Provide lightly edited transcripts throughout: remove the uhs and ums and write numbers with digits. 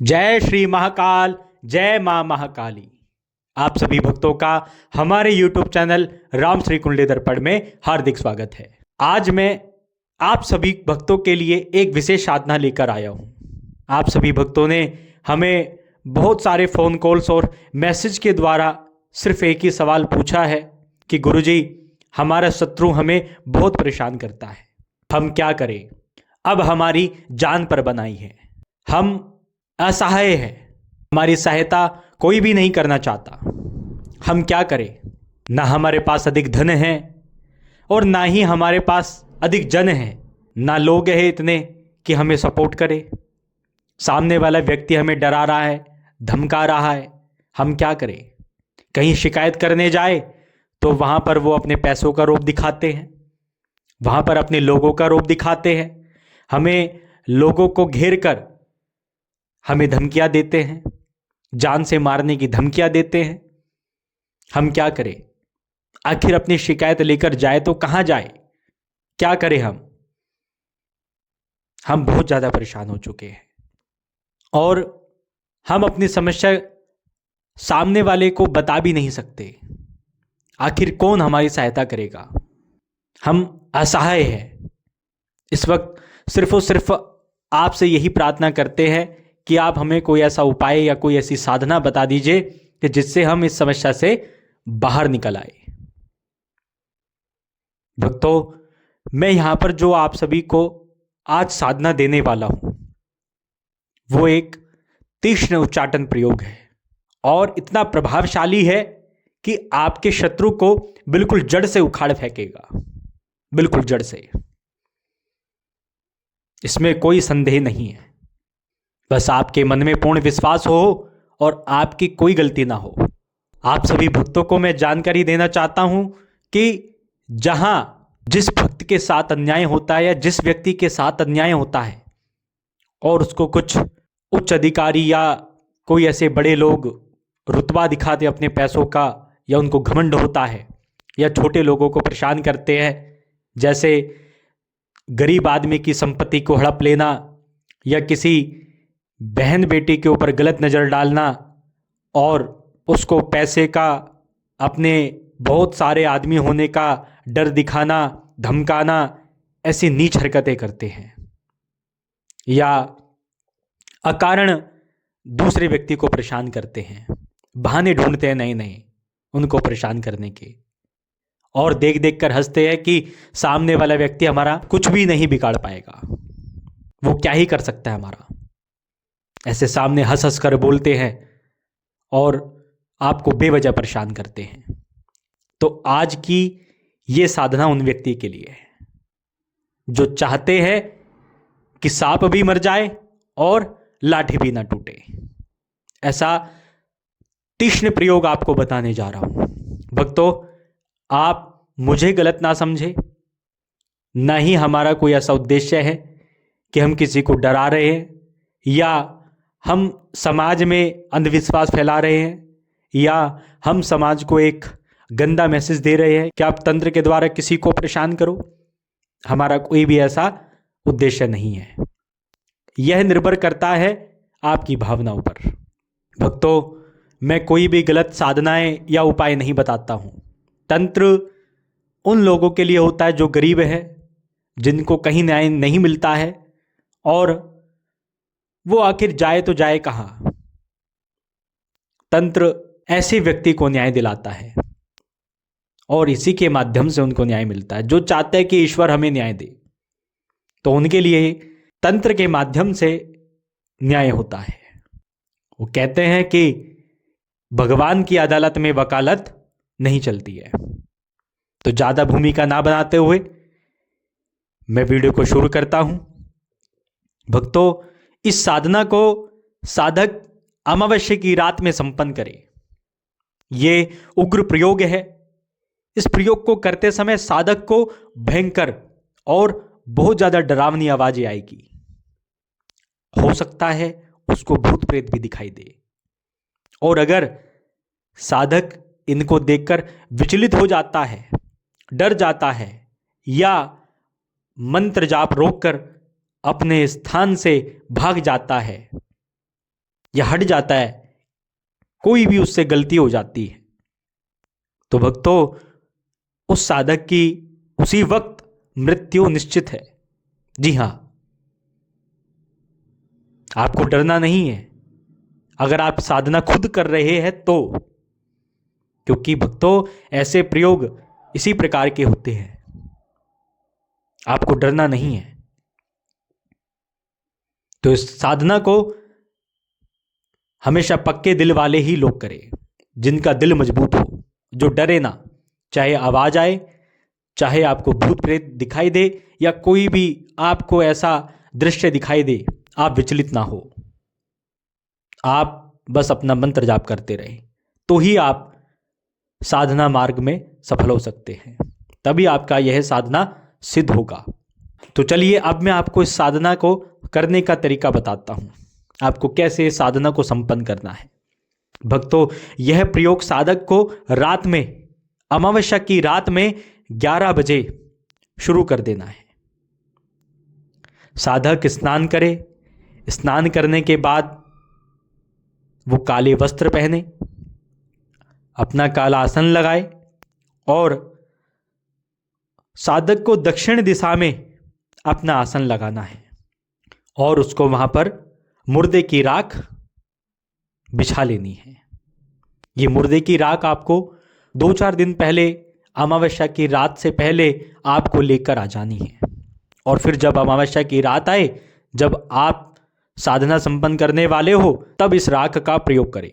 जय श्री महाकाल, जय मां महाकाली। आप सभी भक्तों का हमारे YouTube चैनल राम श्री कुंडली दर्पण में हार्दिक स्वागत है। आज मैं आप सभी भक्तों के लिए एक विशेष साधना लेकर आया हूं। आप सभी भक्तों ने हमें बहुत सारे फ़ोन कॉल्स और मैसेज के द्वारा सिर्फ एक ही सवाल पूछा है कि गुरुजी, हमारा शत्रु हमें बहुत परेशान करता है, हम क्या करें। अब हमारी जान पर बनाई है, हम असहाय है, हमारी सहायता कोई भी नहीं करना चाहता, हम क्या करें। ना हमारे पास अधिक धन है और ना ही हमारे पास अधिक जन है, ना लोग हैं इतने कि हमें सपोर्ट करे। सामने वाला व्यक्ति हमें डरा रहा है, धमका रहा है, हम क्या करें। कहीं शिकायत करने जाए तो वहाँ पर वो अपने पैसों का रोब दिखाते हैं, वहाँ पर अपने लोगों का रोब दिखाते हैं, हमें लोगों को घेर कर हमें धमकियां देते हैं, जान से मारने की धमकियां देते हैं। हम क्या करें। आखिर अपनी शिकायत लेकर जाए तो कहां जाए, क्या करें। हम बहुत ज्यादा परेशान हो चुके हैं और हम अपनी समस्या सामने वाले को बता भी नहीं सकते। आखिर कौन हमारी सहायता करेगा। हम असहाय हैं। इस वक्त सिर्फ और सिर्फ आपसे यही प्रार्थना करते हैं कि आप हमें कोई ऐसा उपाय या कोई ऐसी साधना बता दीजिए कि जिससे हम इस समस्या से बाहर निकल आए। भक्तों, मैं यहां पर जो आप सभी को आज साधना देने वाला हूं वो एक तीक्ष्ण उच्चाटन प्रयोग है और इतना प्रभावशाली है कि आपके शत्रु को बिल्कुल जड़ से उखाड़ फेंकेगा, बिल्कुल जड़ से। इसमें कोई संदेह नहीं है। बस आपके मन में पूर्ण विश्वास हो और आपकी कोई गलती ना हो। आप सभी भक्तों को मैं जानकारी देना चाहता हूं कि जहां जिस भक्त के साथ अन्याय होता है या जिस व्यक्ति के साथ अन्याय होता है और उसको कुछ उच्च अधिकारी या कोई ऐसे बड़े लोग रुतबा दिखाते अपने पैसों का, या उनको घमंड होता है, या छोटे लोगों को परेशान करते हैं, जैसे गरीब आदमी की संपत्ति को हड़प लेना या किसी बहन बेटी के ऊपर गलत नज़र डालना और उसको पैसे का, अपने बहुत सारे आदमी होने का डर दिखाना, धमकाना, ऐसी नीच हरकतें करते हैं, या अकारण दूसरे व्यक्ति को परेशान करते हैं, बहाने ढूंढते हैं नए नए उनको परेशान करने के, और देख देख कर हंसते हैं कि सामने वाला व्यक्ति हमारा कुछ भी नहीं बिगाड़ पाएगा, वो क्या ही कर सकता है हमारा। ऐसे सामने हंस हंस कर बोलते हैं और आपको बेवजह परेशान करते हैं। तो आज की ये साधना उन व्यक्ति के लिए है जो चाहते हैं कि सांप भी मर जाए और लाठी भी ना टूटे। ऐसा तीक्ष्ण प्रयोग आपको बताने जा रहा हूं। भक्तों, आप मुझे गलत ना समझे, ना ही हमारा कोई ऐसा उद्देश्य है कि हम किसी को डरा रहे हैं, या हम समाज में अंधविश्वास फैला रहे हैं, या हम समाज को एक गंदा मैसेज दे रहे हैं कि आप तंत्र के द्वारा किसी को परेशान करो। हमारा कोई भी ऐसा उद्देश्य नहीं है। यह निर्भर करता है आपकी भावनाओं पर। भक्तों, मैं कोई भी गलत साधनाएं या उपाय नहीं बताता हूं। तंत्र उन लोगों के लिए होता है जो गरीब है, जिनको कहीं न्याय नहीं मिलता है, और वो आखिर जाए तो जाए कहां। तंत्र ऐसे व्यक्ति को न्याय दिलाता है और इसी के माध्यम से उनको न्याय मिलता है। जो चाहते हैं कि ईश्वर हमें न्याय दे, तो उनके लिए तंत्र के माध्यम से न्याय होता है। वो कहते हैं कि भगवान की अदालत में वकालत नहीं चलती है। तो ज्यादा भूमिका ना बनाते हुए मैं वीडियो को शुरू करता हूं। भक्तों, इस साधना को साधक अमावस्या की रात में संपन्न करे। ये उग्र प्रयोग है। इस प्रयोग को करते समय साधक को भयंकर और बहुत ज्यादा डरावनी आवाजें आएगी। हो सकता है उसको भूत प्रेत भी दिखाई दे, और अगर साधक इनको देखकर विचलित हो जाता है, डर जाता है, या मंत्र जाप रोककर अपने स्थान से भाग जाता है, या हट जाता है, कोई भी उससे गलती हो जाती है, तो भक्तों उस साधक की उसी वक्त मृत्यु निश्चित है। जी हां, आपको डरना नहीं है अगर आप साधना खुद कर रहे हैं तो, क्योंकि भक्तों ऐसे प्रयोग इसी प्रकार के होते हैं। आपको डरना नहीं है। तो इस साधना को हमेशा पक्के दिल वाले ही लोग करें, जिनका दिल मजबूत हो, जो डरे ना, चाहे आवाज आए, चाहे आपको भूत प्रेत दिखाई दे या कोई भी आपको ऐसा दृश्य दिखाई दे, आप विचलित ना हो। आप बस अपना मंत्र जाप करते रहे तो ही आप साधना मार्ग में सफल हो सकते हैं, तभी आपका यह साधना सिद्ध होगा। तो चलिए अब मैं आपको इस साधना को करने का तरीका बताता हूं, आपको कैसे साधना को संपन्न करना है। भक्तों यह प्रयोग साधक को रात में, अमावस्या की रात में 11 बजे शुरू कर देना है। साधक स्नान करे, स्नान करने के बाद वो काले वस्त्र पहने, अपना काला आसन लगाए और साधक को दक्षिण दिशा में अपना आसन लगाना है और उसको वहां पर मुर्दे की राख बिछा लेनी है। ये मुर्दे की राख आपको 2-4 दिन पहले, अमावस्या की रात से पहले आपको लेकर आ जानी है। और फिर जब अमावस्या की रात आए, जब आप साधना संपन्न करने वाले हो, तब इस राख का प्रयोग करें।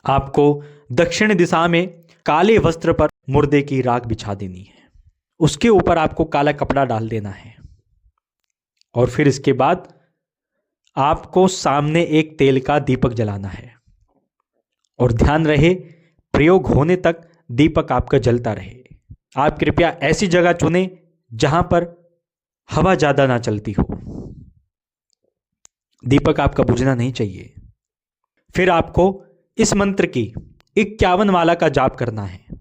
आपको दक्षिण दिशा में काले वस्त्र पर मुर्दे की राख बिछा देनी है, उसके ऊपर आपको काला कपड़ा डाल देना है और फिर इसके बाद आपको सामने एक तेल का दीपक जलाना है और ध्यान रहे प्रयोग होने तक दीपक आपका जलता रहे। आप कृपया ऐसी जगह चुनें जहां पर हवा ज्यादा ना चलती हो, दीपक आपका बुझना नहीं चाहिए। फिर आपको इस मंत्र की 51 माला का जाप करना है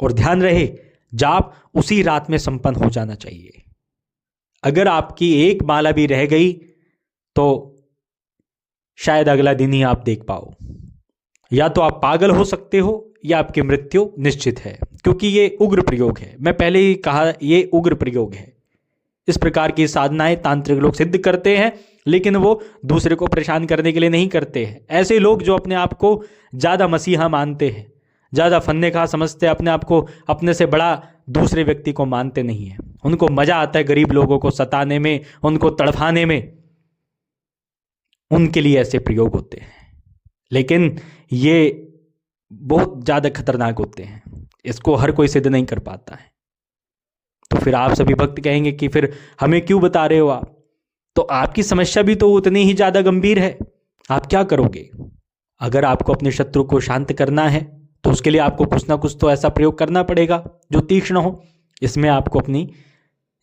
और ध्यान रहे जाप उसी रात में संपन्न हो जाना चाहिए। अगर आपकी एक माला भी रह गई तो शायद अगला दिन ही आप देख पाओ, या तो आप पागल हो सकते हो या आपकी मृत्यु निश्चित है, क्योंकि ये उग्र प्रयोग है। मैं पहले ही कहा ये उग्र प्रयोग है। इस प्रकार की साधनाएं तांत्रिक लोग सिद्ध करते हैं, लेकिन वो दूसरे को परेशान करने के लिए नहीं करते हैं। ऐसे लोग जो अपने आप को ज्यादा मसीहा मानते हैं, ज्यादा फन्ने खा समझते हैं, अपने आप को अपने से बड़ा दूसरे व्यक्ति को मानते नहीं है, उनको मजा आता है गरीब लोगों को सताने में, उनको तड़फाने में, उनके लिए ऐसे प्रयोग होते हैं। लेकिन ये बहुत ज्यादा खतरनाक होते हैं, इसको हर कोई सिद्ध नहीं कर पाता है। तो फिर आप सभी भक्त कहेंगे कि फिर हमें क्यों बता रहे हो आप, तो आपकी समस्या भी तो उतनी ही ज्यादा गंभीर है, आप क्या करोगे? अगर आपको अपने शत्रु को शांत करना है तो उसके लिए आपको कुछ ना कुछ तो ऐसा प्रयोग करना पड़ेगा जो तीक्ष्ण हो। इसमें आपको अपनी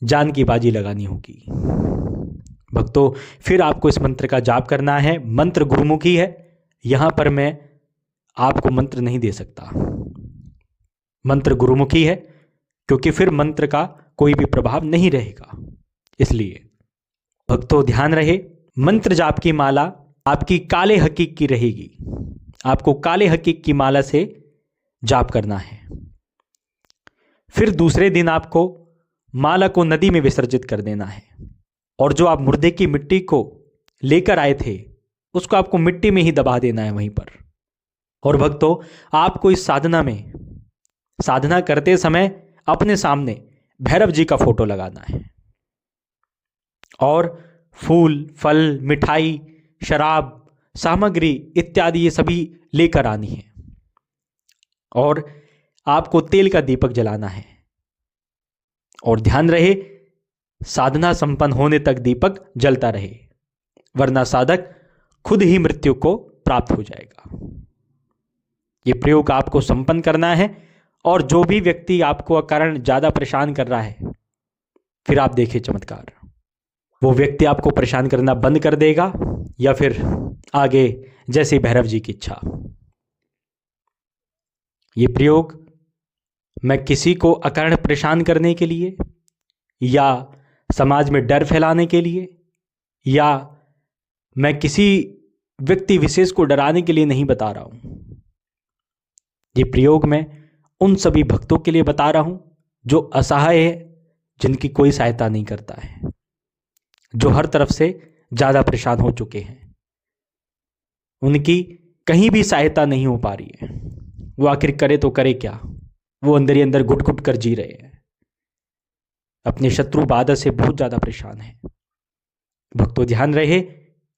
जान की बाजी लगानी होगी। भक्तों फिर आपको इस मंत्र का जाप करना है। मंत्र गुरुमुखी है, यहां पर मैं आपको मंत्र नहीं दे सकता। मंत्र गुरुमुखी है क्योंकि फिर मंत्र का कोई भी प्रभाव नहीं रहेगा। इसलिए भक्तों ध्यान रहे, मंत्र जाप की माला आपकी काले हकीक की रहेगी। आपको काले हकीक की माला से जाप करना है। फिर दूसरे दिन आपको माला को नदी में विसर्जित कर देना है और जो आप मुर्दे की मिट्टी को लेकर आए थे उसको आपको मिट्टी में ही दबा देना है वहीं पर। और भक्तों आपको इस साधना में, साधना करते समय अपने सामने भैरव जी का फोटो लगाना है और फूल, फल, मिठाई, शराब, सामग्री इत्यादि ये सभी लेकर आनी है और आपको तेल का दीपक जलाना है। और ध्यान रहे साधना संपन्न होने तक दीपक जलता रहे, वरना साधक खुद ही मृत्यु को प्राप्त हो जाएगा। ये प्रयोग आपको संपन्न करना है और जो भी व्यक्ति आपको अकारण ज्यादा परेशान कर रहा है, फिर आप देखिए चमत्कार, वो व्यक्ति आपको परेशान करना बंद कर देगा या फिर आगे जैसे भैरव जी की इच्छा। ये प्रयोग मैं किसी को अकारण परेशान करने के लिए या समाज में डर फैलाने के लिए या मैं किसी व्यक्ति विशेष को डराने के लिए नहीं बता रहा हूं। ये प्रयोग मैं उन सभी भक्तों के लिए बता रहा हूं जो असहाय है, जिनकी कोई सहायता नहीं करता है, जो हर तरफ से ज्यादा परेशान हो चुके हैं, उनकी कहीं भी सहायता नहीं हो पा रही है। वो आखिर करे तो करे क्या, वो अंदर ही अंदर घुट घुट कर जी रहे हैं, अपने शत्रु बाधा से बहुत ज्यादा परेशान है। भक्तों ध्यान रहे,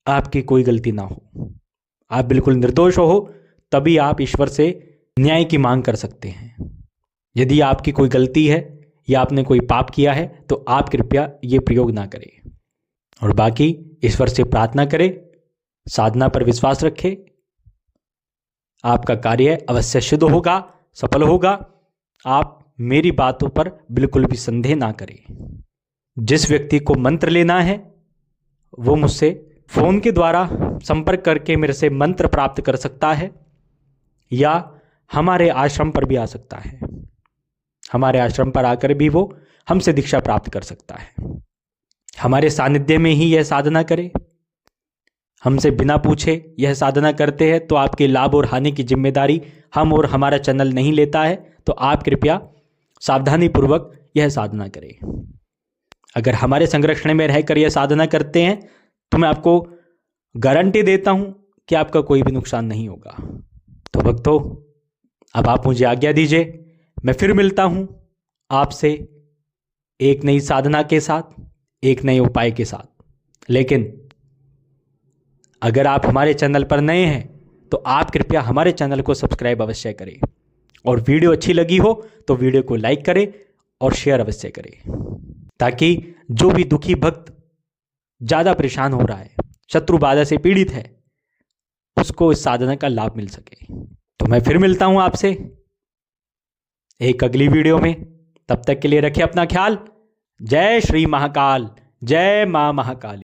आपकी कोई गलती ना हो, आप बिल्कुल निर्दोष हो, तभी आप ईश्वर से न्याय की मांग कर सकते हैं। यदि आपकी कोई गलती है या आपने कोई पाप किया है तो आप कृपया ये प्रयोग ना करें। और बाकी ईश्वर से प्रार्थना करें, साधना पर विश्वास रखें, आपका कार्य अवश्य सिद्ध होगा, सफल होगा। आप मेरी बातों पर बिल्कुल भी संदेह ना करें। जिस व्यक्ति को मंत्र लेना है वो मुझसे फोन के द्वारा संपर्क करके मेरे से मंत्र प्राप्त कर सकता है, या हमारे आश्रम पर भी आ सकता है। हमारे आश्रम पर आकर भी वो हमसे दीक्षा प्राप्त कर सकता है। हमारे सानिध्य में ही यह साधना करे, हमसे बिना पूछे यह साधना करते हैं तो आपके लाभ और हानि की जिम्मेदारी हम और हमारा चैनल नहीं लेता है। तो आप कृपया सावधानी पूर्वक यह साधना करें। अगर हमारे संरक्षण में रहकर यह साधना करते हैं तो मैं आपको गारंटी देता हूं कि आपका कोई भी नुकसान नहीं होगा। तो भक्तों, अब आप मुझे आज्ञा दीजिए, मैं फिर मिलता हूं आपसे एक नई साधना के साथ, एक नए उपाय के साथ। लेकिन अगर आप हमारे चैनल पर नए हैं तो आप कृपया हमारे चैनल को सब्सक्राइब अवश्य करें, और वीडियो अच्छी लगी हो तो वीडियो को लाइक करें और शेयर अवश्य करें, ताकि जो भी दुखी भक्त ज़्यादा परेशान हो रहा है, शत्रु बाधा से पीड़ित है, उसको इस साधना का लाभ मिल सके। तो मैं फिर मिलता हूं आपसे एक अगली वीडियो में। तब तक के लिए रखें अपना ख्याल। जय श्री महाकाल, जय मां महाकाली।